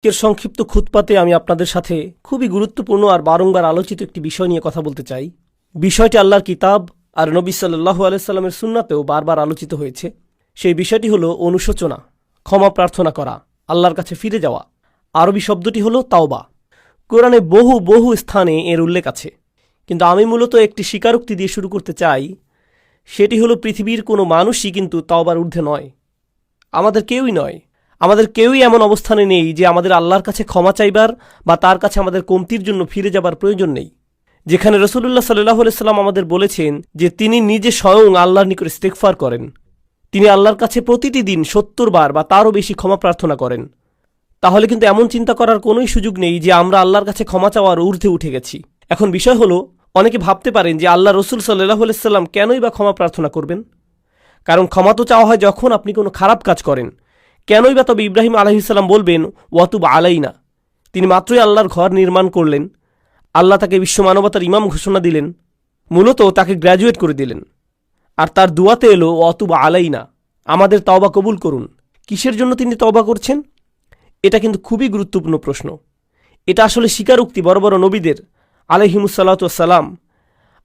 আজকের সংক্ষিপ্ত খুতপাতে আমি আপনাদের সাথে খুবই গুরুত্বপূর্ণ আর বারংবার আলোচিত একটি বিষয় নিয়ে কথা বলতে চাই। বিষয়টি আল্লাহর কিতাব আর নবী সাল্লাল্লাহু আলাইহি সাল্লামের সুন্নাতেও বারবার আলোচিত হয়েছে। সেই বিষয়টি হলো অনুশোচনা, ক্ষমা প্রার্থনা করা, আল্লাহর কাছে ফিরে যাওয়া। আরবি শব্দটি হলো তাওবা। কোরআনে বহু বহু স্থানে এর উল্লেখ আছে, কিন্তু আমি মূলত একটি স্বীকারোক্তি দিয়ে শুরু করতে চাই। সেটি হলো পৃথিবীর কোনো মানুষই কিন্তু তাওবার ঊর্ধ্বে নয়। আমাদের কেউই নয়। আমাদের কেউই এমন অবস্থানে নেই যে আমাদের আল্লাহর কাছে ক্ষমা চাইবার বা তার কাছে আমাদের কমতির জন্য ফিরে যাবার প্রয়োজন নেই। যেখানে রাসূলুল্লাহ সাল্লাল্লাহু আলাইহি সাল্লাম আমাদের বলেছেন যে তিনি নিজে স্বয়ং আল্লাহর নিকট ইস্তেগফার করেন, তিনি আল্লাহর কাছে প্রতিটি দিন ৭০ বার বা তারও বেশি ক্ষমা প্রার্থনা করেন। তাহলে কিন্তু এমন চিন্তা করার কোনোই সুযোগ নেই যে আমরা আল্লাহর কাছে ক্ষমা চাওয়ার ঊর্ধ্বে উঠে গেছি। এখন বিষয় হলো, অনেকে ভাবতে পারেন যে আল্লাহ রসুল সাল্লাল্লাহু আলাইহি সাল্লাম কেনই বা ক্ষমা প্রার্থনা করবেন? কারণ ক্ষমা তো চাওয়া হয় যখন আপনি কোনো খারাপ কাজ করেন। কেনই বা তবে ইব্রাহিম আলাইহিস সালাম বলবেন ওয়াতুব আলাইনা? তিনি মাত্রই আল্লাহর ঘর নির্মাণ করলেন, আল্লাহ তাকে বিশ্ব মানবতার ইমাম ঘোষণা দিলেন, মূলত তাকে গ্র্যাজুয়েট করে দিলেন। আর তার দুয়াতে এলো ওয়াতুব আলাইনা, আমাদের তওবা কবুল করুন। কিসের জন্য তিনি তওবা করছেন? এটা কিন্তু খুবই গুরুত্বপূর্ণ প্রশ্ন। এটা আসলে স্বীকারোক্তি বড় বড় নবীদের আলাইহিমুসসালাতু ওয়াসসালাম,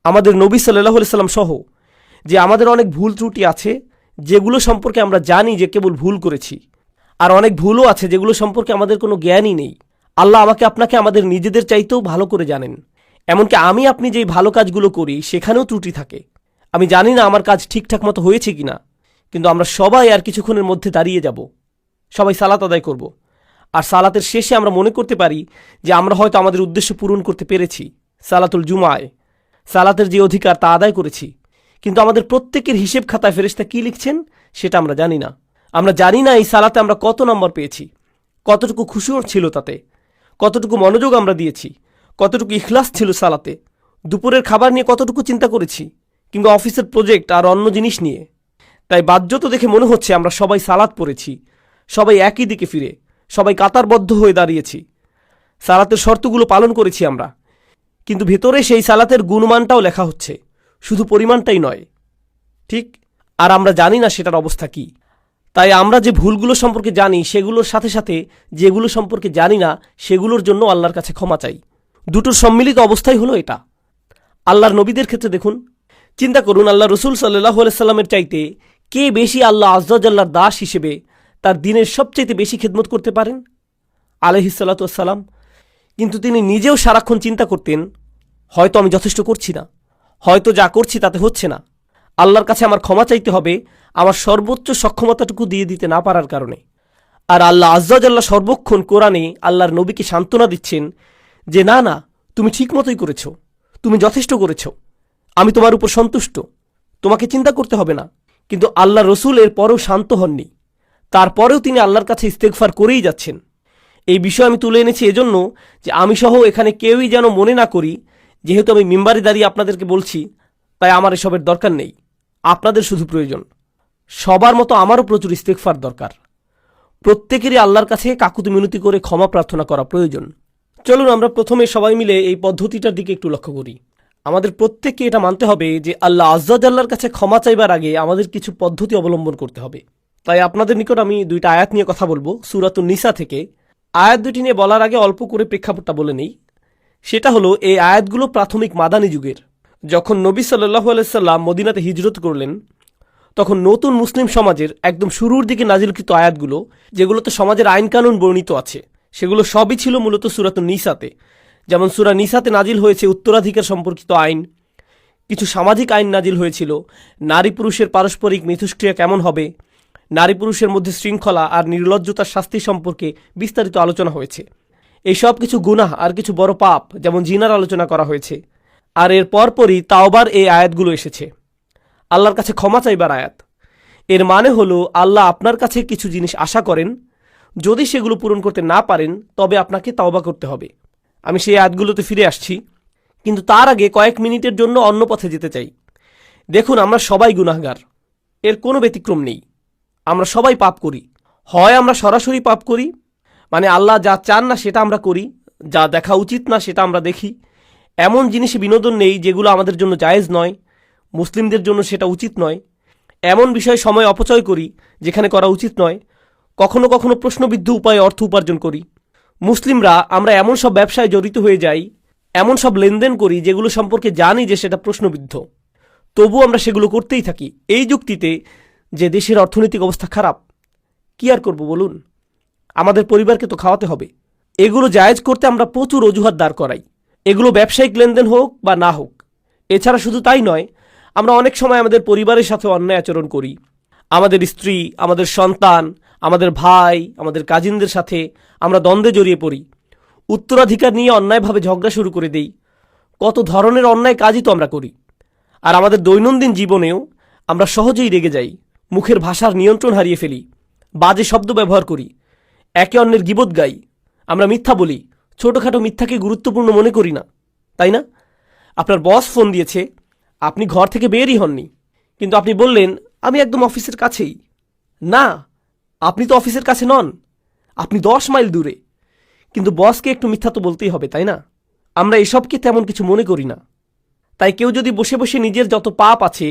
আমাদের নবী সাল্লাল্লাহু আলাইহি সাল্লাম সহ, যে আমাদের অনেক ভুল ত্রুটি আছে যেগুলো সম্পর্কে আমরা জানি যে কেবল ভুল করেছি, আর অনেক ভুলও আছে যেগুলো সম্পর্কে আমাদের কোনো জ্ঞানই নেই। আল্লাহ আমাকে আপনাকে আমাদের নিজেদের চাইতেও ভালো করে জানেন। এমনকি আমি আপনি যেই ভালো কাজগুলো করি সেখানেও ত্রুটি থাকে। আমি জানি না আমার কাজ ঠিকঠাক মতো হয়েছে কিনা, কিন্তু আমরা সবাই আর কিছুক্ষণের মধ্যে দাঁড়িয়ে যাব, সবাই সালাত আদায় করব। আর সালাতের শেষে আমরা মনে করতে পারি যে আমরা হয়তো আমাদের উদ্দেশ্য পূরণ করতে পেরেছি, সালাতুল জুমায় সালাতের যে অধিকার তা আদায় করেছি। কিন্তু আমাদের প্রত্যেকের হিসেব খাতায় ফেরেশতা কী লিখছেন সেটা আমরা জানি না। আমরা জানি না এই সালাতে আমরা কত নম্বর পেয়েছি, কতটুকু খুশু ছিল তাতে, কতটুকু মনোযোগ আমরা দিয়েছি, কতটুকু ইখলাস ছিল সালাতে, দুপুরের খাবার নিয়ে কতটুকু চিন্তা করেছি, কিংবা অফিসের প্রজেক্ট আর অন্য জিনিস নিয়ে। তাই বাহ্যত দেখে মনে হচ্ছে আমরা সবাই সালাত পড়েছি, সবাই একই দিকে ফিরে, সবাই কাতারবদ্ধ হয়ে দাঁড়িয়েছি, সালাতের শর্তগুলো পালন করেছি আমরা। কিন্তু ভেতরে সেই সালাতের গুণমানটাও লেখা হচ্ছে, শুধু পরিমাণটাই নয়, ঠিক? আর আমরা জানি না সেটার অবস্থা কি। তাই আমরা যে ভুলগুলো সম্পর্কে জানি সেগুলোর সাথে সাথে যেগুলো সম্পর্কে জানি না সেগুলোর জন্য আল্লাহর কাছে ক্ষমা চাই। দুটোর সম্মিলিত অবস্থাই হলো এটা। আল্লাহর নবীদের ক্ষেত্রে দেখুন, চিন্তা করুন, আল্লাহ রসুল সাল্লাল্লাহু আলাইহি সাল্লামের চাইতে কে বেশি আল্লাহ আযজা ওয়াজাল্লার দাস হিসেবে তার দিনের সবচাইতে বেশি খেদমত করতে পারেন? আলাইহিস সালাতু ওয়াসসালাম। কিন্তু তিনি নিজেও সারাক্ষণ চিন্তা করতেন, হয়তো আমি যথেষ্ট করছি না, হয়তো যা করছি তাতে হচ্ছে না, আল্লাহর কাছে আমার ক্ষমা চাইতে হবে আমার সর্বোচ্চ সক্ষমতাটুকু দিয়ে দিতে না পারার কারণে। আর আল্লাহ আযজা ওয়াজাল্লাহ সর্বক্ষণ কোরআনে আল্লাহর নবীকে সান্ত্বনা দিচ্ছেন যে না না, তুমি ঠিক মতোই করেছ, তুমি যথেষ্ট করেছ, আমি তোমার উপর সন্তুষ্ট, তোমাকে চিন্তা করতে হবে না। কিন্তু আল্লাহ রসুল এর পরেও শান্ত হননি, তারপরেও তিনি আল্লাহর কাছে ইস্তেগফার করেই যাচ্ছেন। এই বিষয় আমি তুলে এনেছি এজন্য যে আমি সহ এখানে কেউই যেন মনে না করি যেহেতু আমি মিম্বারে দাঁড়িয়ে আপনাদেরকে বলছি তাই আমার এসবের দরকার নেই। আপনাদের শুধু প্রয়োজন, সবার মতো আমারও প্রচুর ইস্তেগফার দরকার। প্রত্যেকেরই আল্লাহর কাছে কাকুতি মিনতি করে ক্ষমা প্রার্থনা করা প্রয়োজন। চলুন আমরা প্রথমে সবাই মিলে এই পদ্ধতিটার দিকে একটু লক্ষ্য করি। আমাদের প্রত্যেককে এটা মানতে হবে যে আল্লাহ আযজা ওয়াজাল্লার কাছে ক্ষমা চাইবার আগে আমাদের কিছু পদ্ধতি অবলম্বন করতে হবে। তাই আপনাদের নিকট আমি দুইটা আয়াত নিয়ে কথা বলবো সূরাতুন নিসা থেকে। আয়াত দুটি নিয়ে বলার আগে অল্প করে প্রেক্ষাপটটা বলে নেই। সেটা হলো, এই আয়াতগুলো প্রাথমিক মাদানী যুগের। যখন নবী সাল্লাল্লাহু আলাইহি সাল্লাম মদিনাতে হিজরত করলেন, তখন নতুন মুসলিম সমাজের একদম শুরুর দিকে নাজিলকৃত আয়াতগুলো, যেগুলোতে সমাজের আইনকানুন বর্ণিত আছে, সেগুলো সবই ছিল মূলত সূরাতুন নিসাতে। যেমন সূরা নিসাতে নাজিল হয়েছে উত্তরাধিকার সম্পর্কিত আইন, কিছু সামাজিক আইন নাজিল হয়েছিল, নারী পুরুষের পারস্পরিক মিথস্ক্রিয়া কেমন হবে, নারী পুরুষের মধ্যে শৃঙ্খলা আর নির্লজ্জতার শাস্তি সম্পর্কে বিস্তারিত আলোচনা হয়েছে। এই সব কিছু গুনাহ আর কিছু বড় পাপ যেমন জিনার আলোচনা করা হয়েছে। আর এর পরপরই তাওবার এই আয়াতগুলো এসেছে, আল্লাহর কাছে ক্ষমা চাইবার আয়াত। এর মানে হলো আল্লাহ আপনার কাছে কিছু জিনিস আশা করেন, যদি সেগুলো পূরণ করতে না পারেন তবে আপনাকে তাওবা করতে হবে। আমি সেই আয়াতগুলোতে ফিরে আসছি, কিন্তু তার আগে কয়েক মিনিটের জন্য অন্য পথে যেতে চাই। দেখুন, আমরা সবাই গুনাহগার, এর কোনো ব্যতিক্রম নেই। আমরা সবাই পাপ করি। হয় আমরা সরাসরি পাপ করি, মানে আল্লাহ যা চান না সেটা আমরা করি, যা দেখা উচিত না সেটা আমরা দেখি, এমন জিনিসে বিনোদন নেই যেগুলো আমাদের জন্য জায়েজ নয়, মুসলিমদের জন্য সেটা উচিত নয়, এমন বিষয়ে সময় অপচয় করি যেখানে করা উচিত নয়, কখনো কখনো প্রশ্নবিদ্ধ উপায়ে অর্থ উপার্জন করি, মুসলিমরা আমরা এমন সব ব্যবসায় জড়িত হয়ে যাই, এমন সব লেনদেন করি যেগুলো সম্পর্কে জানি যে সেটা প্রশ্নবিদ্ধ, তবু আমরা সেগুলো করতেই থাকি এই যুক্তিতে যে দেশের অর্থনৈতিক অবস্থা খারাপ। কি আর করব বলুন, আমাদের পরিবারকে তো খাওয়াতে হবে। এগুলো জায়েজ করতে আমরা প্রচুর অজুহাত দাঁড় করাই, এগুলো ব্যবসায়িক লেনদেন হোক বা না হোক। এছাড়া শুধু তাই নয়, আমরা অনেক সময় আমাদের পরিবারের সাথে অন্যায় আচরণ করি। আমাদের স্ত্রী, আমাদের সন্তান, আমাদের ভাই, আমাদের কাজিনদের সাথে আমরা দ্বন্দ্বে জড়িয়ে পড়ি, উত্তরাধিকার নিয়ে অন্যায়ভাবে ঝগড়া শুরু করে দেই। কত ধরনের অন্যায় কাজই তো আমরা করি। আর আমাদের দৈনন্দিন জীবনেও আমরা সহজেই রেগে যাই, মুখের ভাষার নিয়ন্ত্রণ হারিয়ে ফেলি, বাজে শব্দ ব্যবহার করি, একে অন্যের গীবত গাই, আমরা মিথ্যা বলি, ছোটোখাটো মিথ্যাকে গুরুত্বপূর্ণ মনে করি না, তাই না? আপনার বস ফোন দিয়েছে, আপনি ঘর থেকে বেরই হননি, কিন্তু আপনি বললেন আমি একদম অফিসের কাছেই। না, আপনি তো অফিসের কাছে নন, আপনি 10 মাইল দূরে। কিন্তু বসকে একটু মিথ্যা তো বলতেই হবে, তাই না? আমরা এসবকে তেমন কিছু মনে করি না। তাই কেউ যদি বসে বসে নিজের যত পাপ আছে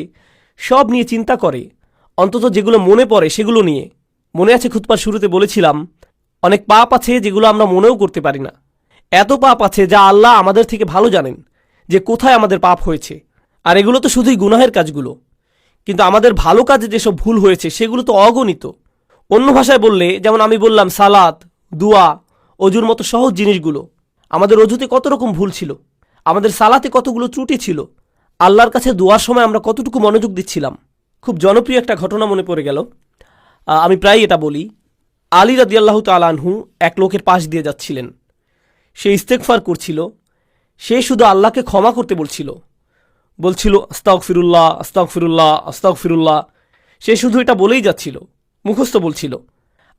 সব নিয়ে চিন্তা করে, অন্তত যেগুলো মনে পড়ে সেগুলো নিয়ে। মনে আছে খুতবার শুরুতে বলেছিলাম, অনেক পাপ আছে যেগুলো আমরা মনেও করতে পারি না। এত পাপ আছে যা আল্লাহ আমাদের থেকে ভালো জানেন যে কোথায় আমাদের পাপ হয়েছে। আর এগুলো তো শুধুই গুনাহের কাজগুলো, কিন্তু আমাদের ভালো কাজে যেসব ভুল হয়েছে সেগুলো তো অগণিত। অন্য ভাষায় বললে, যেমন আমি বললাম সালাত, দুয়া, অজুর মতো সহজ জিনিসগুলো, আমাদের অজুতে কত রকম ভুল ছিল, আমাদের সালাতে কতগুলো ত্রুটি ছিল, আল্লাহর কাছে দোয়ার সময় আমরা কতটুকু মনোযোগ দিচ্ছিলাম। খুব জনপ্রিয় একটা ঘটনা মনে পড়ে গেল, আমি প্রায় এটা বলি। আলী রাদিয়াল্লাহু তাআলা আনহু এক লোকের পাশ দিয়ে যাচ্ছিলেন, সে ইস্তেগফার করছিল, সে শুধু আল্লাহকে ক্ষমা করতে বলছিল আস্তাগফিরুল্লাহ আস্তাগফিরুল্লাহ আস্তাগফিরুল্লাহ। সে শুধু এটা বলেই যাচ্ছিল, মুখস্থ বলছিল।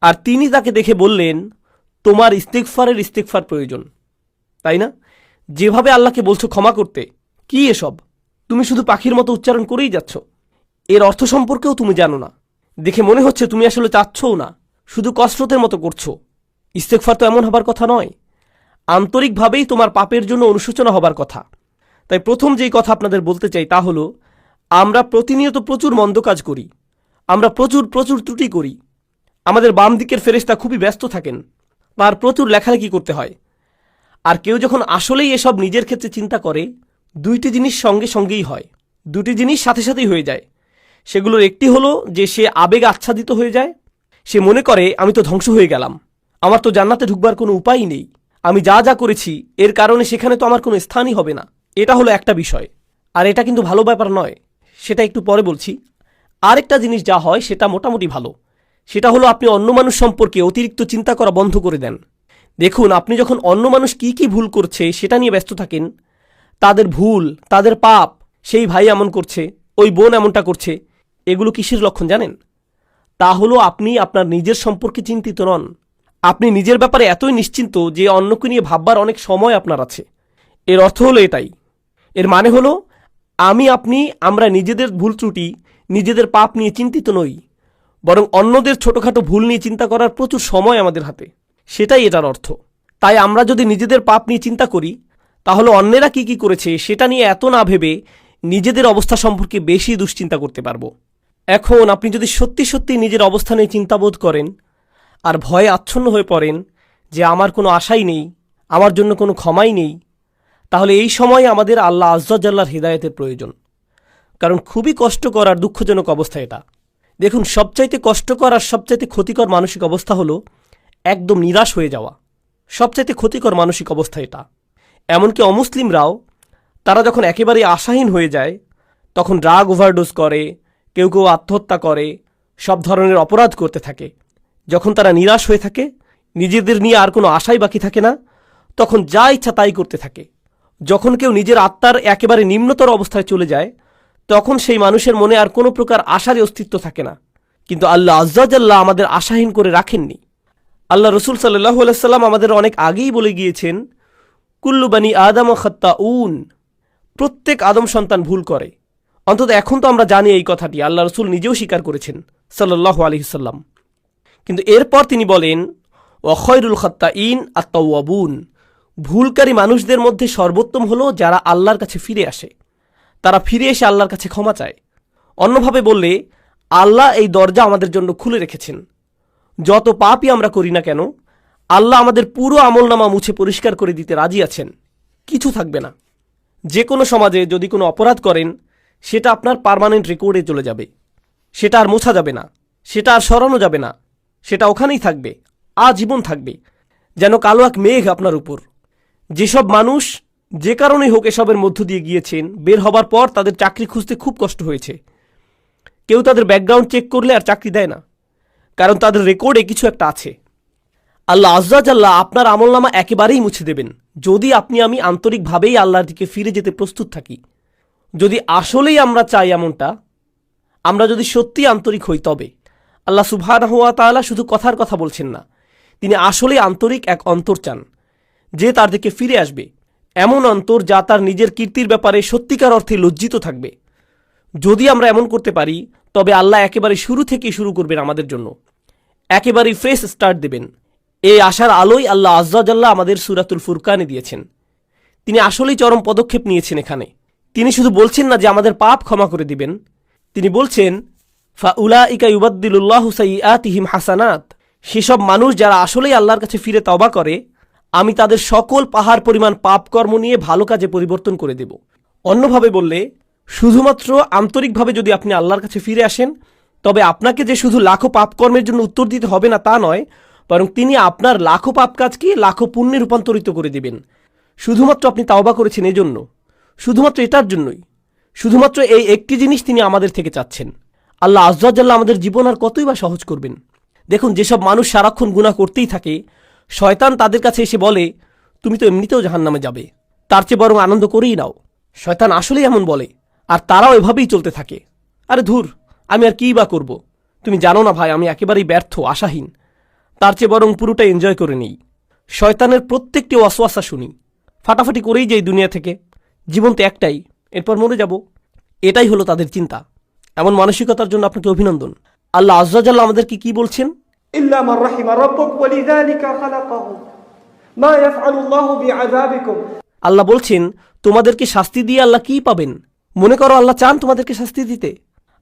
আর তিনি তাকে দেখে বললেন, তোমার ইস্তেগফার প্রয়োজন, তাই না? যেভাবে আল্লাহকে বলছো ক্ষমা করতে, কি এসব? তুমি শুধু পাখির মতো উচ্চারণ করেই যাচ্ছ, এর অর্থ সম্পর্কেও তুমি জানো না। দেখে মনে হচ্ছে তুমি আসলে চাচ্ছও না, শুধু কসরতের মতো করছো। ইস্তেগফার তো এমন হবার কথা নয়, আন্তরিকভাবেই তোমার পাপের জন্য অনুশোচনা হবার কথা। তাই প্রথম যেই কথা আপনাদের বলতে চাই তা হলো, আমরা প্রতিনিয়ত প্রচুর মন্দ কাজ করি, আমরা প্রচুর ত্রুটি করি। আমাদের বাম দিকের ফেরেশতা খুবই ব্যস্ত থাকেন, তার প্রচুর লেখালেখি করতে হয়। আর কেউ যখন আসলেই এসব নিজের ক্ষেত্রে চিন্তা করে, দুইটি জিনিস সঙ্গেই হয়, দুটি জিনিস সাথে সাথেই হয়ে যায়। সেগুলোর একটি হলো যে সে আবেগ আচ্ছাদিত হয়ে যায়, সে মনে করে আমি তো ধ্বংস হয়ে গেলাম, আমার তো জান্নাতে ঢুকবার কোনো উপায়ই নেই, আমি যা করেছি এর কারণে সেখানে তো আমার কোনো স্থানই হবে না। এটা হলো একটা বিষয়, আর এটা কিন্তু ভালো ব্যাপার নয়, সেটা একটু পরে বলছি। আরেকটা জিনিস যা হয় সেটা মোটামুটি ভালো, সেটা হলো আপনি অন্য মানুষ সম্পর্কে অতিরিক্ত চিন্তা করা বন্ধ করে দেন। দেখুন, আপনি যখন অন্য মানুষ কি ভুল করছে সেটা নিয়ে ব্যস্ত থাকেন, তাদের ভুল, তাদের পাপ, সেই ভাই এমন করছে, ওই বোন এমনটা করছে, এগুলো কিসের লক্ষণ জানেন? তা হলো আপনি আপনার নিজের সম্পর্কে চিন্তিত নন। আপনি নিজের ব্যাপারে এতই নিশ্চিন্ত যে অন্যকে নিয়ে ভাববার অনেক সময় আপনার আছে। এর অর্থ হলো এটাই। এর মানে হলো আমরা নিজেদের ভুল ত্রুটি, নিজেদের পাপ নিয়ে চিন্তিত নই, বরং অন্যদের ছোটখাটো ভুল নিয়ে চিন্তা করার প্রচুর সময় আমাদের হাতে, সেটাই এটার অর্থ। তাই আমরা যদি নিজেদের পাপ নিয়ে চিন্তা করি, তাহলে অন্যেরা কি করেছে সেটা নিয়ে এত না ভেবে নিজেদের অবস্থা সম্পর্কে বেশি দুশ্চিন্তা করতে পারবো। এখন আপনি যদি সত্যি নিজের অবস্থা নিয়ে চিন্তাবোধ করেন আর ভয়ে আচ্ছন্ন হয়ে পড়েন যে আমার কোনো আশাই নেই, আমার জন্য কোনো ক্ষমাই নেই, তাহলে এই সময় আমাদের আল্লাহ আজ্জা জাল্লার হৃদায়তের প্রয়োজন। কারণ খুবই কষ্টকর আর দুঃখজনক অবস্থা এটা। দেখুন, সবচাইতে কষ্টকর আর সবচাইতে ক্ষতিকর মানসিক অবস্থা হলো একদম নিরাশ হয়ে যাওয়া। সবচাইতে ক্ষতিকর মানসিক অবস্থা এটা। এমনকি অমুসলিমরাও, তারা যখন একেবারে আশাহীন হয়ে যায়, তখন ড্রাগ ওভারডোজ করে, কেউ আত্মহত্যা করে, সব ধরনের অপরাধ করতে থাকে। যখন তারা নিরাশ হয়ে থাকে, নিজেদের নিয়ে আর কোনো আশাই বাকি থাকে না, তখন যা ইচ্ছা তাই করতে থাকে। যখন কেউ নিজের আত্মার একেবারে নিম্নতর অবস্থায় চলে যায়, তখন সেই মানুষের মনে আর কোনো প্রকার আশারই অস্তিত্ব থাকে না। কিন্তু আল্লাহ আজ্জা জাল্লাহ আমাদের আশাহীন করে রাখেননি। আল্লাহ রসুল সাল্লাল্লাহু আলাইহি সাল্লাম আমাদের অনেক আগেই বলে গিয়েছেন, কুল্লু বানি আদম খাত্তাউন, প্রত্যেক আদম সন্তান ভুল করে। অন্তত এখন তো আমরা জানি এই কথাটি, আল্লাহ রসুল নিজেও স্বীকার করেছেন সাল্লাল্লাহু আলাইহি সাল্লাম। কিন্তু এরপর তিনি বলেন, ওয়া খায়রুল খাত্তাইন আত-তাওয়াবুন, ভুলকারী মানুষদের মধ্যে সর্বোত্তম হলো যারা আল্লাহর কাছে ফিরে আসে, তারা ফিরে এসে আল্লাহর কাছে ক্ষমা চায়। অন্যভাবে বললে, আল্লাহ এই দরজা আমাদের জন্য খুলে রেখেছেন। যত পাপই আমরা করি না কেন, আল্লাহ আমাদের পুরো আমলনামা মুছে পরিষ্কার করে দিতে রাজি আছেন, কিছু থাকবে না। যে কোনো সমাজে যদি কোনো অপরাধ করেন, সেটা আপনার পার্মানেন্ট রেকর্ডে চলে যাবে, সেটা আর মোছা যাবে না, সেটা আর সরানো যাবে না, সেটা ওখানেই থাকবে, আজীবন থাকবে, যেন কালো এক মেঘ আপনার উপর। যেসব মানুষ যে কারণেই হোক এসবের মধ্য দিয়ে গিয়েছেন, বের হবার পর তাদের চাকরি খুঁজতে খুব কষ্ট হয়েছে। কেউ তাদের ব্যাকগ্রাউন্ড চেক করলে আর চাকরি দেয় না, কারণ তাদের রেকর্ডে কিছু একটা আছে। আল্লাহ আজ্জা জাল্লা আপনার আমলনামা একেবারেই মুছে দেবেন, যদি আপনি আমি আন্তরিকভাবেই আল্লাহর দিকে ফিরে যেতে প্রস্তুত থাকি। যদি আসলেই আমরা চাই এমনটা, আমরা যদি সত্যি আন্তরিক হই, তবে আল্লাহ সুবহানাহু ওয়া তাআলা শুধু কথার কথা বলছেন না, তিনি আসলেই আন্তরিক এক অন্তর চান, যে তার দিকে ফিরে আসবে, এমন অন্তর যা তার নিজের কীর্তির ব্যাপারে সত্যিকার অর্থে লজ্জিত থাকবে। যদি আমরা এমন করতে পারি, তবে আল্লাহ একেবারে শুরু থেকেই শুরু করবেন আমাদের জন্য, একেবারেই ফ্রেশ স্টার্ট দেবেন। এই আশার আলোই আল্লাহ আজ্জা জাল্লা আমাদের সূরাতুল ফুরকানে দিয়েছেন। তিনি আসলেই চরম পদক্ষেপ নিয়েছেন এখানে। তিনি শুধু বলছেন না যে আমাদের পাপ ক্ষমা করে দিবেন, তিনি বলছেন ফাউলাইকা ইউবাদদিলুল্লাহু সাইয়্যাতিহিম হাসানাত, সেসব মানুষ যারা আসলেই আল্লাহর কাছে ফিরে তওবা করে, আমি তাদের সকল পাহাড় পরিমাণ পাপকর্ম নিয়ে ভালো কাজে পরিবর্তন করে দেব। অন্যভাবে বললে, শুধুমাত্র আন্তরিকভাবে যদি আপনি আল্লাহর কাছে ফিরে আসেন, তবে আপনাকে যে শুধু লাখো পাপকর্মের জন্য উত্তর দিতে হবে না তা নয়, বরং তিনি আপনার লাখো পাপ কাজকে লাখো পুণ্যে রূপান্তরিত করে দিবেন। শুধুমাত্র আপনি তাওবা করেছেন এজন্য, শুধুমাত্র এটার জন্যই, শুধুমাত্র এই একটি জিনিস তিনি আমাদের থেকে চাচ্ছেন। আল্লাহ আজ্জা জাল্লা আমাদের জীবন আর কতই বা সহজ করবেন। দেখুন, যেসব মানুষ সারাক্ষণ গুনাহ করতেই থাকে, শয়তান তাদের কাছে এসে বলে, তুমি তো এমনিতেও জাহান্নামে যাবে, তার চেয়ে বরং আনন্দ করেই নাও। শয়তান আসলেই এমন বলে, আর তারাও এভাবেই চলতে থাকে। আরে ধুর, আমি আর কী বা করব, তুমি জানো না ভাই, আমি একেবারেই ব্যর্থ, আশাহীন, তার চেয়ে বরং পুরোটা এনজয় করে নিই। শয়তানের প্রত্যেকটি ওয়াসওয়াসা শুনি, ফাটাফাটি করেই যাই দুনিয়া থেকে, জীবন তো একটাই, এরপর মরে যাব, এটাই হলো তাদের চিন্তা। এমন মানসিকতার জন্য আপনাকে অভিনন্দন। আল্লাহ আজ্জা জাল্লা আমাদেরকে কি বলছেন? ইল্লা মান রাহিমা রাব্বুক ওয়ালিযালিকা খালাকাহু মা ইয়াফআলুল্লাহু বিআযাবিকুম। আল্লাহ বলছেন, তোমাদেরকে শাস্তি দিয়ে আল্লাহ কি পাবেন? মনে করো আল্লাহ চান তোমাদেরকে শাস্তি দিতে?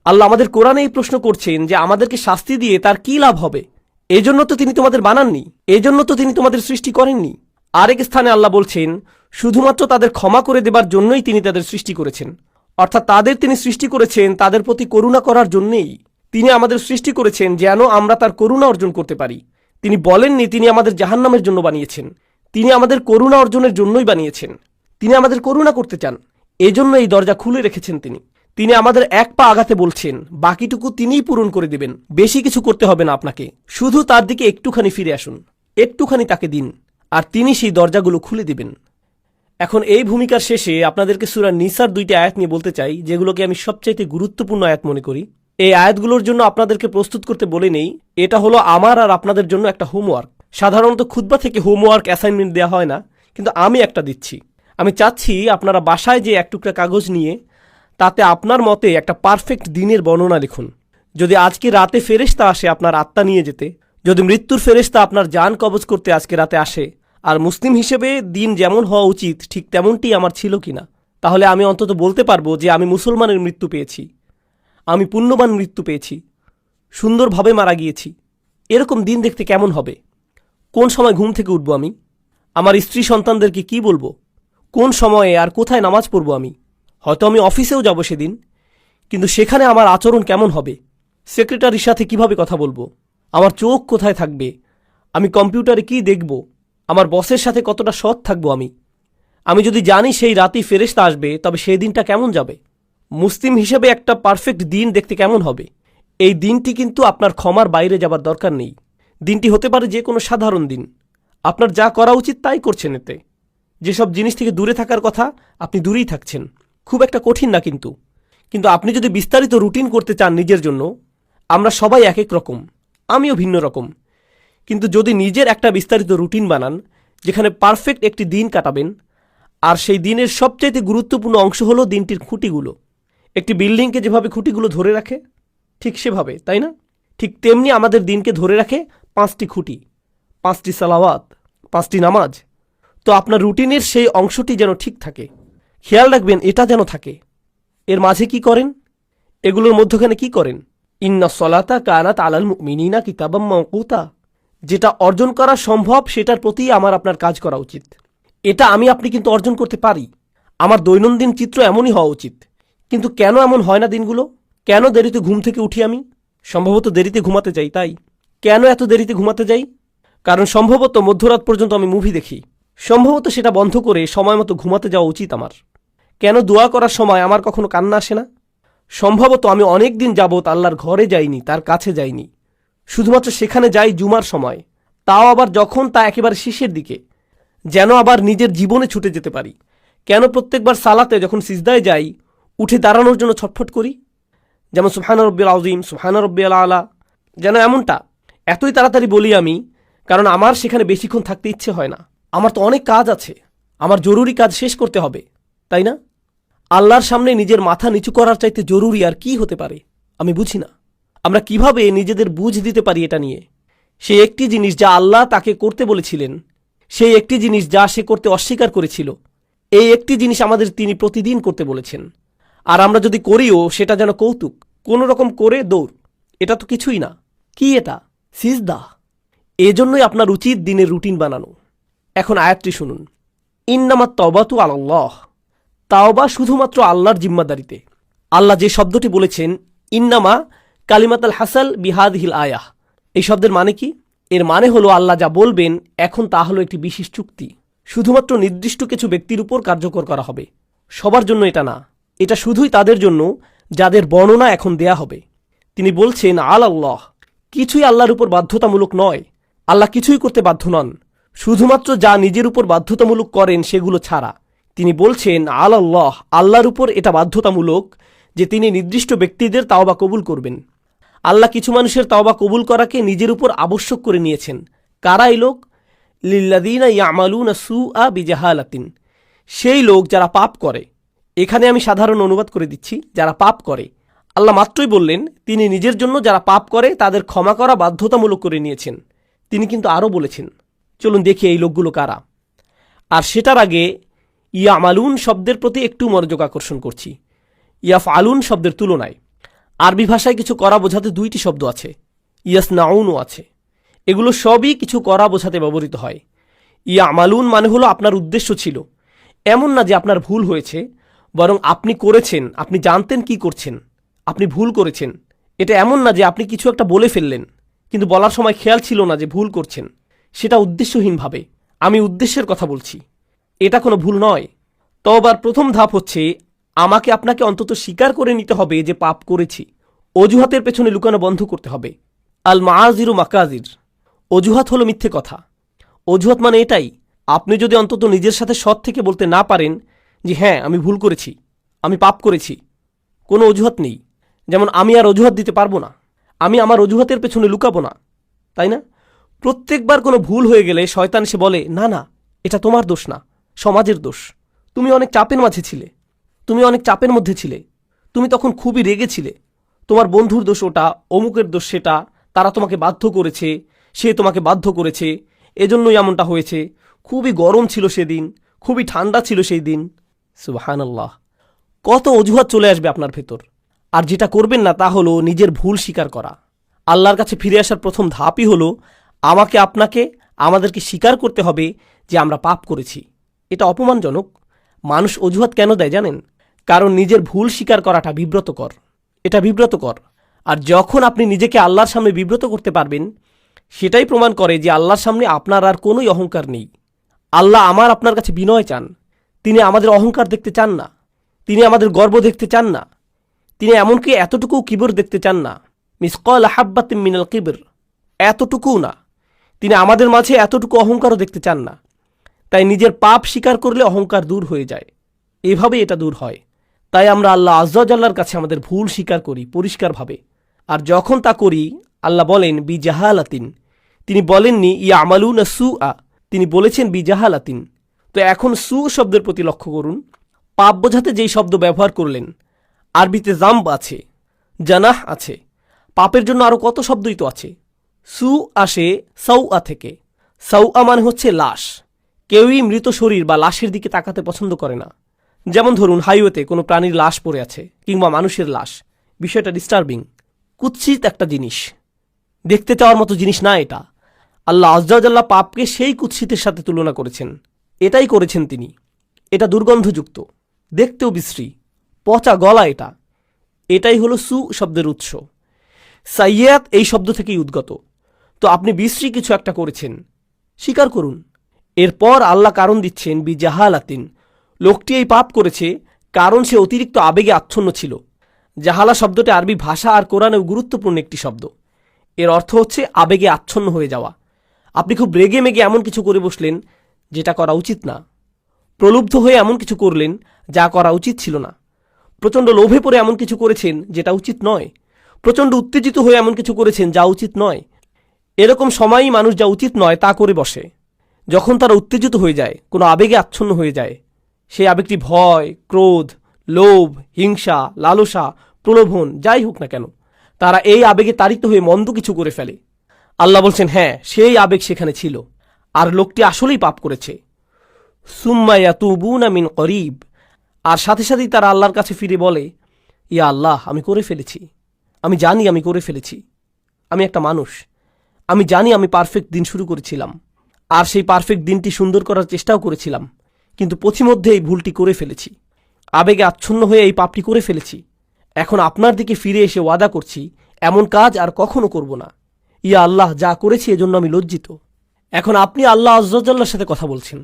আল্লাহ আমাদের কোরআনে এই প্রশ্ন করছেন যে আমাদেরকে শাস্তি দিয়ে তার কি লাভ হবে? এজন্য তো তিনি তোমাদের বানাননি, এজন্য তো তিনি তোমাদের সৃষ্টি করেননি। আরেক স্থানে আল্লাহ বলছেন, শুধুমাত্র তাদের ক্ষমা করে দেবার জন্যই তিনি তাদের সৃষ্টি করেছেন। অর্থাৎ তাদের তিনি সৃষ্টি করেছেন তাদের প্রতি করুণা করার জন্যেই। তিনি আমাদের সৃষ্টি করেছেন যেন আমরা তার করুণা অর্জন করতে পারি। তিনি বলেননি তিনি আমাদের জাহান্নামের জন্য বানিয়েছেন, তিনি আমাদের করুণা অর্জনের জন্যই বানিয়েছেন। তিনি আমাদের করুণা করতে চান, এজন্য এই দরজা খুলে রেখেছেন তিনি। তিনি আমাদের এক পা আগাতে বলছেন, বাকিটুকু তিনিই পূরণ করে দিবেন। বেশি কিছু করতে হবে না আপনাকে, শুধু তার দিকে একটুখানি ফিরে আসুন, একটুখানি তাকে দিন, আর তিনি সেই দরজাগুলো খুলে দিবেন। এখন এই ভূমিকার শেষে আপনাদেরকে সূরা নিসার 2টি আয়াত নিয়ে বলতে চাই, যেগুলোকে আমি সবচাইতে গুরুত্বপূর্ণ আয়াত মনে করি। এই আয়াতগুলোর জন্য আপনাদেরকে প্রস্তুত করতে বলে নেই, এটা হলো আমার আর আপনাদের জন্য একটা হোমওয়ার্ক। সাধারণত খুতবা থেকে হোমওয়ার্ক অ্যাসাইনমেন্ট দেওয়া হয় না, কিন্তু আমি একটা দিচ্ছি। আমি চাচ্ছি আপনারা বাসায় যে এক টুকরা কাগজ নিয়ে তাতে আপনার মতে একটা পারফেক্ট দিনের বর্ণনা লিখুন। যদি আজকে রাতে ফেরেশতা আসে আপনার আত্মা নিয়ে যেতে, যদি মৃত্যুর ফেরেশতা আপনার জান কবজ করতে আজকে রাতে আসে, আর মুসলিম হিসেবে দিন যেমন হওয়া উচিত ঠিক তেমনটি আমার ছিল কিনা, তাহলে আমি অন্তত বলতে পারবো যে আমি মুসলমানের মৃত্যু পেয়েছি, আমি পুণ্যবান মৃত্যু পেয়েছি, সুন্দরভাবে মারা গিয়েছি। এরকম দিন দেখতে কেমন হবে? কোন সময় ঘুম থেকে উঠবো আমি? আমার স্ত্রী সন্তানদেরকে কি বলবো? কোন সময়ে আর কোথায় নামাজ পড়বো আমি? হয়তো আমি অফিসেও যাব সেদিন, কিন্তু সেখানে আমার আচরণ কেমন হবে? সেক্রেটারির সাথে কিভাবে কথা বলবো? আমার চোখ কোথায় থাকবে? আমি কম্পিউটারে কি দেখব? আমার বসের সাথে কতটা সৎ থাকবো আমি যদি জানি সেই রাতেই ফেরেশতা আসবে, তবে সেই দিনটা কেমন যাবে? মুসলিম হিসেবে একটা পারফেক্ট দিন দেখতে কেমন হবে? এই দিনটি কিন্তু আপনার ক্ষমার বাইরে যাবার দরকার নেই। দিনটি হতে পারে যে কোনো সাধারণ দিন, আপনার যা করা উচিত তাই করছেন। এতে যেসব জিনিস থেকে দূরে থাকার কথা আপনি দূরেই থাকছেন। খুব একটা কঠিন না, কিন্তু আপনি যদি বিস্তারিত রুটিন করতে চান নিজের জন্য, আমরা সবাই এক এক রকম, আমিও ভিন্ন রকম, কিন্তু যদি নিজের একটা বিস্তারিত রুটিন বানান যেখানে পারফেক্ট একটি দিন কাটাবেন, আর সেই দিনের সবচাইতে গুরুত্বপূর্ণ অংশ হলো দিনটির খুঁটিগুলো। একটি বিল্ডিংকে যেভাবে খুঁটিগুলো ধরে রাখে ঠিক সেভাবে, তাই না? ঠিক তেমনি আমাদের দিনকে ধরে রাখে 5টি খুঁটি, 5টি সালাওয়াত, 5টি নামাজ। তো আপনার রুটিনের সেই অংশটি যেন ঠিক থাকে, খেয়াল রাখবেন এটা যেন থাকে। এর মাঝে কি করেন? এগুলোর মধ্যখানে কি করেন? ইন্না সলাতা কানাত আলাল মুমিনিনা কিতাবাম মাওকুতা। যেটা অর্জন করা সম্ভব সেটার প্রতি আমার আপনার কাজ করা উচিত। এটা আমি আপনি কিন্তু অর্জন করতে পারি। আমার দৈনন্দিন চিত্র এমনই হওয়া উচিত। কিন্তু কেন এমন হয় না দিনগুলো? কেন দেরিতে ঘুম থেকে উঠি আমি? সম্ভবত দেরিতে ঘুমাতে যাই, তাই। কেন এত দেরিতে ঘুমাতে যাই? কারণ সম্ভবত মধ্যরাত পর্যন্ত আমি মুভি দেখি। সম্ভবত সেটা বন্ধ করে সময় মতো ঘুমাতে যাওয়া উচিত আমার। কেন দোয়া করার সময় আমার কখনো কান্না আসে না? সম্ভবত আমি অনেক দিন যাবৎ আল্লাহর ঘরে যাইনি, তার কাছে যাইনি। শুধুমাত্র সেখানে যাই জুমার সময়, তাও আবার যখন তা একেবারে শেষের দিকে, যেন আবার নিজের জীবনে ছুটে যেতে পারি। কেন প্রত্যেকবার সালাতে যখন সিজদায় যাই উঠে দাঁড়ানোর জন্য ছটফট করি? যেমন সুবহানা রব্বিল আযীম, সুবহানা রব্বিল আলা, যেন এমনটা এতই তাড়াতাড়ি বলি আমি, কারণ আমার সেখানে বেশিক্ষণ থাকতে ইচ্ছে হয় না। আমার তো অনেক কাজ আছে, আমার জরুরি কাজ শেষ করতে হবে, তাই না? আল্লাহর সামনে নিজের মাথা নিচু করার চাইতে জরুরি আর কি হতে পারে? আমি বুঝি না আমরা কিভাবে নিজেদের বুঝ দিতে পারি এটা নিয়ে। সেই একটি জিনিস যা আল্লাহ তাকে করতে বলেছিলেন, সেই একটি জিনিস যা সে করতে অস্বীকার করেছিল, এই একটি জিনিস আমাদের তিনি প্রতিদিন করতে বলেছেন। আর আমরা যদি করিও সেটা যেন কৌতুক, কোনো রকম করে দৌড়। এটা তো কিছুই না। কি এটা? সিজদা। এজন্যই আপনার উচিত দিনের রুটিন বানানো। এখন আয়াতটি শুনুন। ইন্নামাত তাওবাতু আলাল্লাহ। তাওবা শুধুমাত্র আল্লাহর জিম্মাদারিতে। আল্লাহ যে শব্দটি বলেছেন, ইন্নামা কালিমাতাল হাসাল বিহাদিহিল আয়াহ, এই শব্দের মানে কি? এর মানে হলো আল্লাহ যা বলবেন এখন তা হলো একটি বিশেষ চুক্তি। শুধুমাত্র নির্দিষ্ট কিছু ব্যক্তির উপর কার্যকর করা হবে, সবার জন্য এটা না। এটা শুধুই তাদের জন্য যাদের বর্ণনা এখন দেয়া হবে। তিনি বলছেন আল্লাহ, কিছুই আল্লাহর উপর বাধ্যতামূলক নয়। আল্লাহ কিছুই করতে বাধ্য নন, শুধুমাত্র যা নিজের উপর বাধ্যতামূলক করেন সেগুলো ছাড়া। তিনি বলছেন আল্লাহ, আল্লাহর উপর এটা বাধ্যতামূলক যে তিনি নির্দিষ্ট ব্যক্তিদের তাওবা কবুল করবেন। আল্লাহ কিছু মানুষের তাওবা কবুল করাকে নিজের উপর আবশ্যক করে নিয়েছেন। কারা এই লোক? লিল্লাযীনা ইয়ামালুনা সুআ বিজাহালাতিন, সেই লোক যারা পাপ করে। এখানে আমি সাধারণ অনুবাদ করে দিচ্ছি, যারা পাপ করে। আল্লাহ মাত্রই বললেন তিনি নিজের জন্য যারা পাপ করে তাদের ক্ষমা করা বাধ্যতামূলক করে নিয়েছেন। তিনি কিন্তু আরও বলেছেন, চলুন দেখি এই লোকগুলো কারা। আর সেটার আগে ইয়ামালুন শব্দের প্রতি একটু মনোযোগ আকর্ষণ করছি। ইয়াফআলুন শব্দের তুলনায় আরবি ভাষায় কিছু করা বোঝাতে দুইটি শব্দ আছে, ইয়াসনাউনও আছে। এগুলো সবই কিছু করা বোঝাতে ব্যবহৃত হয়। ইয়ামালুন মানে হলো আপনার উদ্দেশ্য ছিল, এমন না যে আপনার ভুল হয়েছে, বরং আপনি করেছেন, আপনি জানতেন কি করছেন, আপনি ভুল করেছেন। এটা এমন না যে আপনি কিছু একটা বলে ফেললেন কিন্তু বলার সময় খেয়াল ছিল না যে ভুল করছেন, সেটা উদ্দেশ্যহীনভাবে। আমি উদ্দেশ্যের কথা বলছি, এটা কোনো ভুল নয়। তওবার প্রথম ধাপ হচ্ছে আমাকে আপনাকে অন্তত স্বীকার করে নিতে হবে যে পাপ করেছি। অজুহাতের পেছনে লুকানো বন্ধ করতে হবে। আল মাআজিরু মাকাজির, অজুহাত হলো মিথ্যে কথা। অজুহাত মানে এটাই, আপনি যদি অন্তত নিজের সাথে সৎ থেকে বলতে না পারেন যে হ্যাঁ আমি ভুল করেছি, আমি পাপ করেছি, কোনো অজুহাত নেই। যেমন আমি আর অজুহাত দিতে পারবো না, আমি আমার অজুহাতের পেছনে লুকাবো না, তাই না? প্রত্যেকবার কোনো ভুল হয়ে গেলে শয়তান সে বলে না না এটা তোমার দোষ না, সমাজের দোষ। তুমি অনেক চাপের মাঝে ছিলে, তুমি অনেক চাপের মধ্যে ছিলে, তুমি তখন খুবই রেগেছিলে, তোমার বন্ধুর দোষ ওটা, অমুকের দোষ সেটা, তারা তোমাকে বাধ্য করেছে, সে তোমাকে বাধ্য করেছে, এজন্যই এমনটা হয়েছে, খুবই গরম ছিল সেদিন, খুবই ঠান্ডা ছিল সেই দিন। সুবহানাল্লাহ, কত অজুহাত চলে আসবে আপনার ভেতর। আর যেটা করবেন না তা হলো নিজের ভুল স্বীকার করা। আল্লাহর কাছে ফিরে আসার প্রথম ধাপই হলো আমাকে আপনাকে আমাদেরকে স্বীকার করতে হবে যে আমরা পাপ করেছি। এটা অপমানজনক। মানুষ অজুহাত কেন দেয় জানেন? কারণ নিজের ভুল স্বীকার করাটা বিব্রতকর, এটা বিব্রতকর। আর যখন আপনি নিজেকে আল্লাহর সামনে বিব্রত করতে পারবেন, সেটাই প্রমাণ করে যে আল্লাহর সামনে আপনার আর কোনোই অহংকার নেই। আল্লাহ আমার আপনার কাছে বিনয় চান, তিনি আমাদের অহংকার দেখতে চান না, তিনি আমাদের গর্ব দেখতে চান না, তিনি এমনকি এতটুকু কিবর দেখতে চান না, মিসকাল হাব্বাতিন মিনাল কিবর, এতটুকুও না। তিনি আমাদের মাঝে এতটুকু অহংকারও দেখতে চান না। তাই নিজের পাপ স্বীকার করলে অহংকার দূর হয়ে যায়, এভাবে এটা দূর হয়। তাই আমরা আল্লাহ আজ্জা জাল্লার কাছে আমাদের ভুল স্বীকার করি পরিষ্কারভাবে। আর যখন তা করি আল্লাহ বলেন বিজাহালাতিন, তিনি বলেননি ইয়ামালুনা সুআ, তিনি বলেছেন বিজাহালাতিন। তো এখন সু শব্দের প্রতি লক্ষ্য করুন। পাপ বোঝাতে যেই শব্দ ব্যবহার করলেন, আরবিতে জাম্ব আছে, জানাহ আছে, পাপের জন্য আরও কত শব্দই তো আছে। সু আসে সাউআ থেকে। সাউআ মানে হচ্ছে লাশ। কেউই মৃত শরীর বা লাশের দিকে তাকাতে পছন্দ করে না। যেমন ধরুন হাইওয়েতে কোনো প্রাণীর লাশ পড়ে আছে কিংবা মানুষের লাশ, বিষয়টা ডিস্টার্বিং, কুৎসিত একটা জিনিস, দেখতে চাওয়ার মতো জিনিস না এটা। আল্লাহ আযজা ওয়া জাল্লা পাপকে সেই কুৎসিতের সাথে তুলনা করেছেন। এটাই করেছেন তিনি। এটা দুর্গন্ধযুক্ত, দেখতেও বিশ্রী, পচা গলা। এটাই হলো সু শব্দের উৎস। সাইয়্যাত এই শব্দ থেকেই উদ্গত। তো আপনি বিশ্রী কিছু একটা করেছেন, স্বীকার করুন। এরপর আল্লাহ কারণ দিচ্ছেন বিজাহালাতিন, লোকটি এই পাপ করেছে কারণ সে অতিরিক্ত আবেগে আচ্ছন্ন ছিল। জাহালা শব্দটি আরবি ভাষা আর কোরআনেও গুরুত্বপূর্ণ একটি শব্দ। এর অর্থ হচ্ছে আবেগে আচ্ছন্ন হয়ে যাওয়া। আপনি খুব রেগে মেগে এমন কিছু করে বসলেন যেটা করা উচিত না। প্রলুব্ধ হয়ে এমন কিছু করলেন যা করা উচিত ছিল না। প্রচণ্ড লোভে পড়ে এমন কিছু করেছেন যেটা উচিত নয়। প্রচণ্ড উত্তেজিত হয়ে এমন কিছু করেছেন যা উচিত নয়। এরকম সময়ই মানুষ যা উচিত নয় তা করে বসে। যখন তারা উত্তেজিত হয়ে যায়, কোনো আবেগে আচ্ছন্ন হয়ে যায়, সেই আবেগটি ভয়, ক্রোধ, লোভ, হিংসা, লালসা, প্রলোভন যাই হোক না কেন, তারা এই আবেগে তাড়িত হয়ে মন্দ কিছু করে ফেলে। আল্লাহ বলছেন, হ্যাঁ, সেই আবেগ সেখানে ছিল, আর লোকটি আসলেই পাপ করেছে। সুম্মা ইয়াতুবুনা মিন করিব, আর সাথে সাথেই তারা আল্লাহর কাছে ফিরে বলে, ইয়া আল্লাহ, আমি করে ফেলেছি, আমি জানি আমি করে ফেলেছি, আমি একটা মানুষ, আমি জানি আমি পারফেক্ট দিন শুরু করেছিলাম, আর সেই পারফেক্ট দিনটি সুন্দর করার চেষ্টাও করেছিলাম, কিন্তু পথিমধ্যে এই ভুলটি করে ফেলেছি, আবেগে আচ্ছন্ন হয়ে এই পাপটি করে ফেলেছি। এখন আপনার দিকে ফিরে এসে ওয়াদা করছি এমন কাজ আর কখনো করব না। ইয়া আল্লাহ, যা করেছি এজন্য আমি লজ্জিত। এখন আপনি আল্লাহ আযজা ওয়া জাল্লার সাথে কথা বলছেন।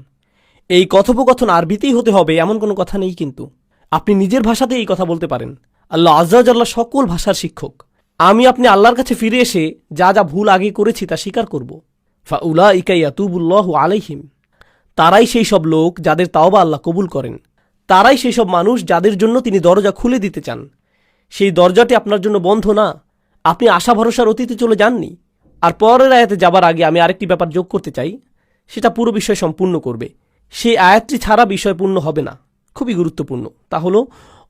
এই কথোপকথন আরবিতেই হতে হবে এমন কোনো কথা নেই, কিন্তু আপনি নিজের ভাষাতে এই কথা বলতে পারেন। আল্লাহ আযজা ওয়া জাল্লা সকল ভাষার শিক্ষক। আপনি আল্লাহর কাছে ফিরে এসে যা যা ভুল আগে করেছি তা স্বীকার করব। ফাউলাইকা ইয়াতুবুল্লাহু আলাইহিম, তারাই সেই সব লোক যাদের তাওবা আল্লাহ কবুল করেন। তারাই সেই সব মানুষ যাদের জন্য তিনি দরজা খুলে দিতে চান। সেই দরজাটি আপনার জন্য বন্ধ না। আপনি আশা ভরসার অতীতে চলে যাননি। আর পরের আয়াতে যাবার আগে আমি আরেকটি ব্যাপার যোগ করতে চাই, সেটা পুরো বিষয় সম্পূর্ণ করবে। সেই আয়াতটি ছাড়া বিষয় পূর্ণ হবে না। খুবই গুরুত্বপূর্ণ। তা হলো,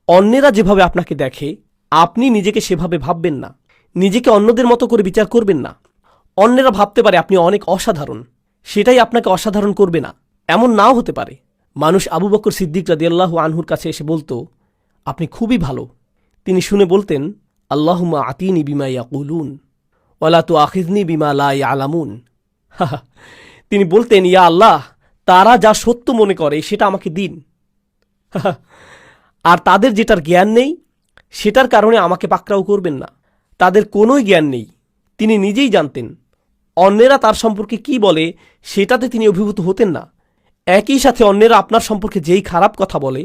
অন্যেরা যেভাবে আপনাকে দেখে আপনি নিজেকে সেভাবে ভাববেন না। নিজেকে অন্যদের মতো করে বিচার করবেন না। অন্যেরা ভাবতে পারে আপনি অনেক অসাধারণ, সেটাই আপনাকে অসাধারণ করবে না, এমন নাও হতে পারে। মানুষ আবু বকর সিদ্দিক রাদিয়াল্লাহু আনহুর কাছে এসে বলতো, আপনি খুবই ভালো। তিনি শুনে বলতেন, আল্লাহুম্মা আতিনি বিমা ইয়াকুলুন ওয়ালা তুআখিযনি বিমা লা ইয়ালামুন। তিনি বলতেন, ইয়া আল্লাহ, তারা যা সত্য মনে করে সেটা আমাকে দিন, আর তাদের যেটার জ্ঞান নেই সেটার কারণে আমাকে পাকড়াও করবেন না। তাদের কোনোই জ্ঞান নেই, তিনি নিজেই জানতেন। অন্যেরা তার সম্পর্কে কি বলে সেটাতে তিনি অভিভূত হতেন না। একই সাথে অন্যেরা আপনার সম্পর্কে যেই খারাপ কথা বলে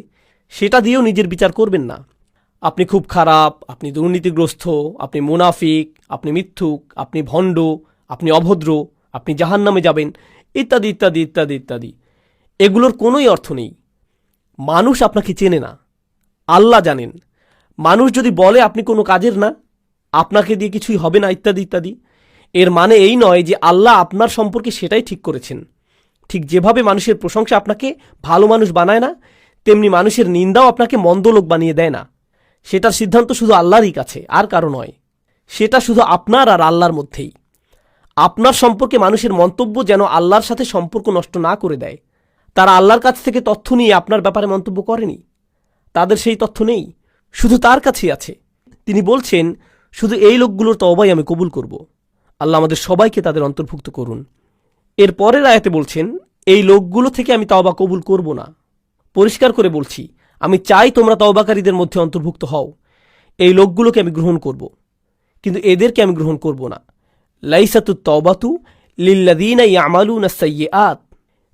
সেটা দিয়েও নিজের বিচার করবেন না। আপনি খুব খারাপ, আপনি দুর্নীতিগ্রস্ত, আপনি মুনাফিক, আপনি মিথ্যুক, আপনি ভণ্ড, আপনি অভদ্র, আপনি জাহান্নামে যাবেন, ইত্যাদি ইত্যাদি ইত্যাদি ইত্যাদি। এগুলোর কোনোই অর্থ নেই। মানুষ আপনাকে চেনে না, আল্লাহ জানেন। মানুষ যদি বলে আপনি কোনো কাজের না, আপনাকে দিয়ে কিছুই হবে না, ইত্যাদি ইত্যাদি, এর মানে এই নয় যে আল্লাহ আপনার সম্পর্কে সেটাই ঠিক করেছেন। ঠিক যেভাবে মানুষের প্রশংসা আপনাকে ভালো মানুষ বানায় না, তেমনি মানুষের নিন্দাও আপনাকে মন্দ লোক বানিয়ে দেয় না। সেটার সিদ্ধান্ত শুধু আল্লাহরই কাছে, আর কারো নয়। সেটা শুধু আপনার আর আল্লাহর মধ্যেই। আপনার সম্পর্কে মানুষের মন্তব্য যেন আল্লাহর সাথে সম্পর্ক নষ্ট না করে দেয়। তারা আল্লাহর কাছ থেকে তথ্য নিয়ে আপনার ব্যাপারে মন্তব্য করেনি, তাদের সেই তথ্য নেই, শুধু তার কাছেই আছে। তিনি বলছেন, শুধু এই লোকগুলোর তওবাই আমি কবুল করব। আল্লাহ আমাদের সবাইকে তাদের অন্তর্ভুক্ত করুন। এর পরের আয়াতে বলছেন, এই লোকগুলো থেকে আমি তওবা কবুল করব না। পরিষ্কার করে বলছি, আমি চাই তোমরা তওবাকারীদের মধ্যে অন্তর্ভুক্ত হও। এই লোকগুলোকে আমি গ্রহণ করব, কিন্তু এদেরকে আমি গ্রহণ করব না। লাইসাতুত তাওবাতু লিল্লাযীনা ইয়ামালুনাস সাইয়্যাত,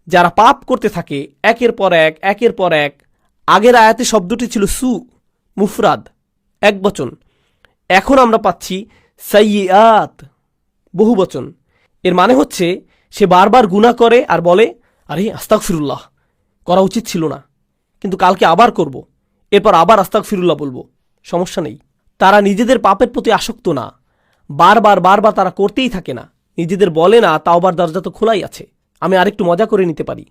যারা পাপ করতে থাকে একের পর এক একের পর এক। আগের আয়াতে শব্দটি ছিল সু, মুফরাদ, একবচন। এখন আমরা পাচ্ছি সাইয়্যাত, বহুবচন। এর মানে হচ্ছে সে বারবার গুনাহ করে আর বলে, আরে আস্তাগফিরুল্লাহ, করা উচিত ছিল না, কিন্তু কালকে আবার করব, এরপর আবার আস্তাগফিরুল্লাহ বলবো, সমস্যা নেই। তারা নিজেদের পাপের প্রতি আসক্ত না, বারবার বারবার তারা করতেই থাকে না। নিজেদের বলে না তাওবার দরজা তো খোলাই আছে, আমি আরেকটু মজা করে নিতে পারি।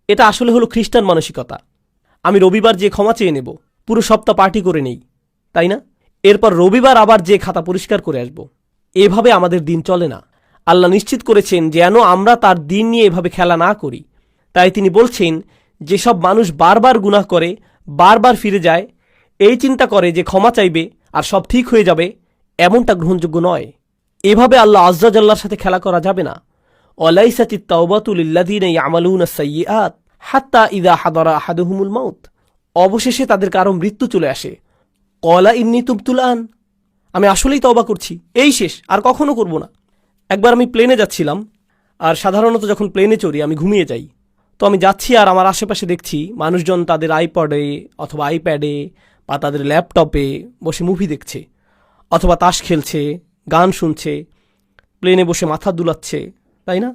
এটা আসলে হলো খ্রিস্টান মানসিকতা। আমি রবিবার যে ক্ষমা চেয়ে নেব, পুরো সপ্তাহ পার্টি করে নেই, তাই না? এরপর রবিবার আবার যে খাতা পরিষ্কার করে আসব। এভাবে আমাদের দিন চলে না। আল্লাহ নিশ্চিত করেছেন যেন আমরা তার দিন নিয়ে এভাবে খেলা না করি। তাই তিনি বলছেন, যেসব মানুষ বারবার গুনাহ করে, বারবার ফিরে যায়, এই চিন্তা করে যে ক্ষমা চাইবে আর সব ঠিক হয়ে যাবে, এমনটা গ্রহণযোগ্য নয়। এভাবে আল্লাহ আযজা জাল্লার সাথে খেলা করা যাবে না। ওয়ালাইসাতিত তাওবাতু লিল্লাযীনা ইয়ামালুনাস সাইয়্যাত হাত্তা ইযা হাদারা আহাদুহুমুল মাউত। অবশেষে তাদের কারো মৃত্যু চলে আসে, ক্বালা ইন্নী তুবতুল আন, আমি আসলেই তওবা করছি, এই শেষ, আর কখনো করব না। একবার আমি প্লেনে যাচ্ছিলাম, আর সাধারণত যখন প্লেনে চড়ি আমি ঘুমিয়ে যাই। তো আমি যাচ্ছি আর আমার আশেপাশে দেখছি মানুষজন তাদের আইপডে অথবা আইপ্যাডে বা তাদের ল্যাপটপে বসে মুভি দেখছে, অথবা তাস খেলছে, গান শুনছে, প্লেনে বসে মাথা দুলাচ্ছে, তাই না?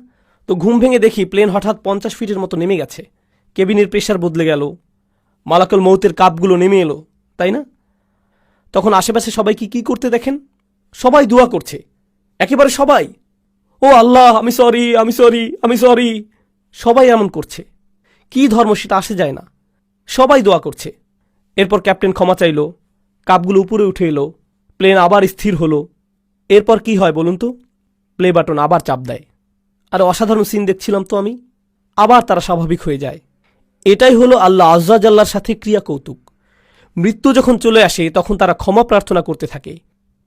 তো ঘুম ভেঙে দেখি প্লেন হঠাৎ 50 ফিটের মতো নেমে গেছে, কেবিনের প্রেশার বদলে গেল, মালাকুল মৌতের কাপগুলো নেমে এলো, তাই না? তখন আশেপাশে সবাই কি করতে দেখেন? সবাই দোয়া করছে, একেবারে সবাই। ও আল্লাহ, আমি সরি, আমি সরি, আমি সরি। সবাই এমন করছে। কি ধর্ম সেটা আসে যায় না, সবাই দোয়া করছে। এরপর ক্যাপ্টেন ক্ষমা চাইল, কাপগুলো উপরে উঠে এলো, প্লেন আবার স্থির হলো। এরপর কি হয় বলুন তো? প্লে বাটন আবার চাপ দেয়। আর অসাধারণ সিন দেখছিলাম তো আমি। আবার তারা স্বাভাবিক হয়ে যায়। এটাই হলো আল্লাহ আজ্জা জাল্লার সাথে ক্রিয়া কৌতুক। মৃত্যু যখন চলে আসে তখন তারা ক্ষমা প্রার্থনা করতে থাকে,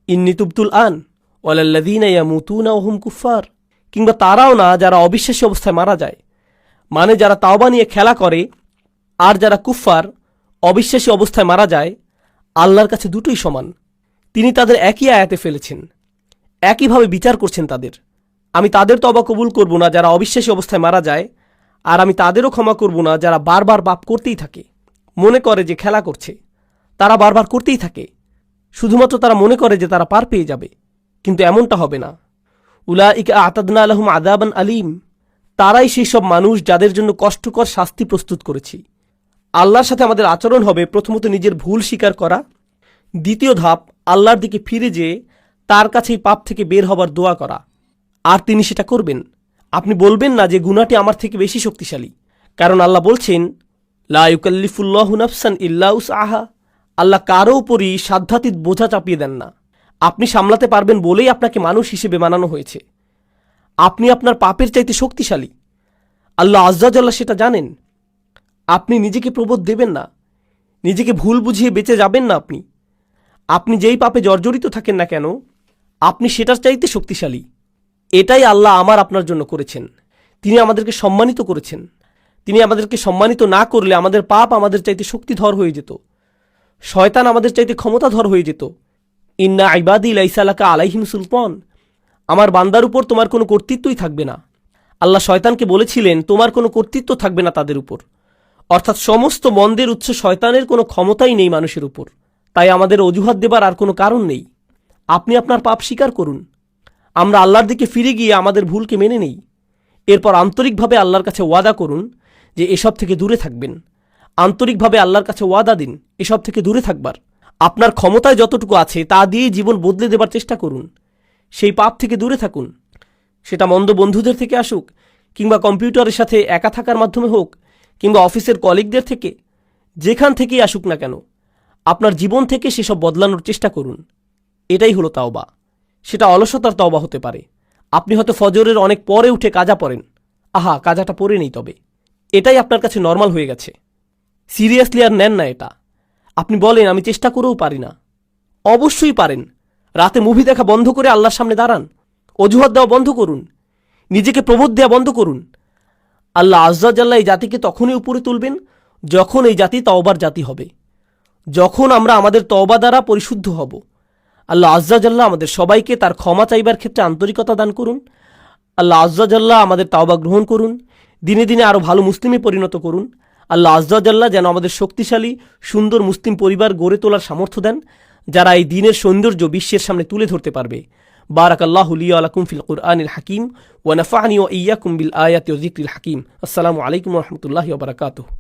ইন্নী তুবতুল আন ওয়ালাল্লাযীনা ইয়ামুতুনা ওয়া হুম কুফার। কিংবা তারাও না যারা অবিশ্বাসী অবস্থায় মারা যায়, মানে যারা তাওবা নিয়ে খেলা করে, আর যারা কুফফার অবিশ্বাসী অবস্থায় মারা যায়, আল্লাহর কাছে দুটোই সমান। তিনি তাদের একই আয়াতে ফেলেছেন, একইভাবে বিচার করছেন তাদের। আমি তাদের তওবা কবুল করব না যারা অবিশ্বাসী অবস্থায় মারা যায়, আর আমি তাদেরও ক্ষমা করব না যারা বারবার পাপ করতেই থাকে, মনে করে যে খেলা করছে। তারা বারবার করতেই থাকে, শুধুমাত্র তারা মনে করে যে তারা পার পেয়ে যাবে, কিন্তু এমনটা হবে না। উলাইকা আ'তাদনা লাহুম আযাবান আলীম, তারাই সেই সব মানুষ যাদের জন্য কষ্টকর শাস্তি প্রস্তুত করেছি। আল্লাহর সাথে আমাদের আচরণ হবে প্রথমত নিজের ভুল স্বীকার করা, দ্বিতীয় ধাপ আল্লাহর দিকে ফিরে যেয়ে তার কাছেই পাপ থেকে বের হবার দোয়া করা, আর তিনি সেটা করবেন। আপনি বলবেন না যে গুনাহটি আমার থেকে বেশি শক্তিশালী, কারণ আল্লাহ বলছেন লা ইউকাল্লিফুল্লাহু নাফসান ইল্লা উসআহা। আল্লাহ কারো উপরই সাধ্যাতীত বোঝা চাপিয়ে দেন না। আপনি সামলাতে পারবেন বলেই আপনাকে মানুষ হিসেবে বানানো হয়েছে। আপনি আপনার পাপের চাইতে শক্তিশালী, আল্লাহ আজ্জা জাল্লা সেটা জানেন। আপনি নিজেকে প্রবোধ দেবেন না, নিজেকে ভুল বুঝিয়ে বেঁচে যাবেন না। আপনি যেই পাপে জর্জরিত থাকেন না কেন, আপনি সেটার চাইতে শক্তিশালী। এটাই আল্লাহ আমার আপনার জন্য করেছেন। তিনি আমাদেরকে সম্মানিত করেছেন। তিনি আমাদেরকে সম্মানিত না করলে আমাদের পাপ আমাদের চাইতে শক্তিধর হয়ে যেত, শয়তান আমাদের চাইতে ক্ষমতাধর হয়ে যেত। ইন্না ইবাদি লাইসা লাকা আলাইহিম সুলতান, আমার বান্দার উপর তোমার কোনো কর্তৃত্বই থাকবে না। আল্লাহ শয়তানকে বলেছিলেন তোমার কোনো কর্তৃত্ব থাকবে না তাদের উপর, অর্থাৎ সমস্ত মন্দের উৎস শয়তানের কোনো ক্ষমতাই নেই মানুষের উপর। তাই আমাদের অজুহাত দেবার আর কোনো কারণ নেই। আপনি আপনার পাপ স্বীকার করুন, আমরা আল্লাহর দিকে ফিরে গিয়ে আমাদের ভুলকে মেনে নেই। এরপর আন্তরিকভাবে আল্লাহর কাছে ওয়াদা করুন যে এসব থেকে দূরে থাকবেন। আন্তরিকভাবে আল্লাহর কাছে ওয়াদা দিন এসব থেকে দূরে থাকবার। আপনার ক্ষমতায় যতটুকু আছে তা দিয়েই জীবন বদলে দেবার চেষ্টা করুন। সেই পাপ থেকে দূরে থাকুন, সেটা মন্দ বন্ধুদের থেকে আসুক, কিংবা কম্পিউটারের সাথে একা থাকার মাধ্যমে হোক, কিংবা অফিসের কলিগদের থেকে, যেখান থেকেই আসুক না কেন, আপনার জীবন থেকে সেসব বদলানোর চেষ্টা করুন। এটাই হলো তাওবা। সেটা অলসতার তাওবা হতে পারে। আপনি হয়তো ফজরের অনেক পরে উঠে কাজা পড়েন, আহা কাজাটা পরে নেই, তবে এটাই আপনার কাছে নর্মাল হয়ে গেছে, সিরিয়াসলি আর নেন না এটা। আপনি বলেন আমি চেষ্টা করেও পারি না। অবশ্যই পারেন। রাতে মুভি দেখা বন্ধ করে আল্লাহর সামনে দাঁড়ান, অজুহাত দেওয়া বন্ধ করুন, নিজেকে প্রবোধ দেওয়া বন্ধ করুন। আল্লাহ আজ্জা জাল্লা এই জাতিকে তখনই উপরে তুলবেন যখন এই জাতি তওবার জাতি হবে, যখন আমরা আমাদের তওবা দ্বারা পরিশুদ্ধ হব। আল্লাহ আজ্জা জাল্লা আমাদের সবাইকে তার ক্ষমা চাইবার ক্ষেত্রে আন্তরিকতা দান করুন। আল্লাহ আজ্জা জাল্লা আমাদের তাওবা গ্রহণ করুন, দিনে দিনে আরও ভালো মুসলিমে পরিণত করুন। আল্লাহ আজ্জা জাল্লা যেন আমাদের শক্তিশালী সুন্দর মুসলিম পরিবার গড়ে তোলার সামর্থ্য দেন, যারা এই দিনের সৌন্দর্য বিশ্বের সামনে তুলে ধরতে পারবে। বারাকাল্লাহু লি ওয়া লাকুম ফিল কুরআনিল হাকিম ওয়া নাফা'নি ওয়া ইয়্যাকুম বিল আয়াতি ওয়া যিকরিল হাকিম। আসসালামু আলাইকুম ওয়া রাহমাতুল্লাহি ওয়া বারাকাতুহু।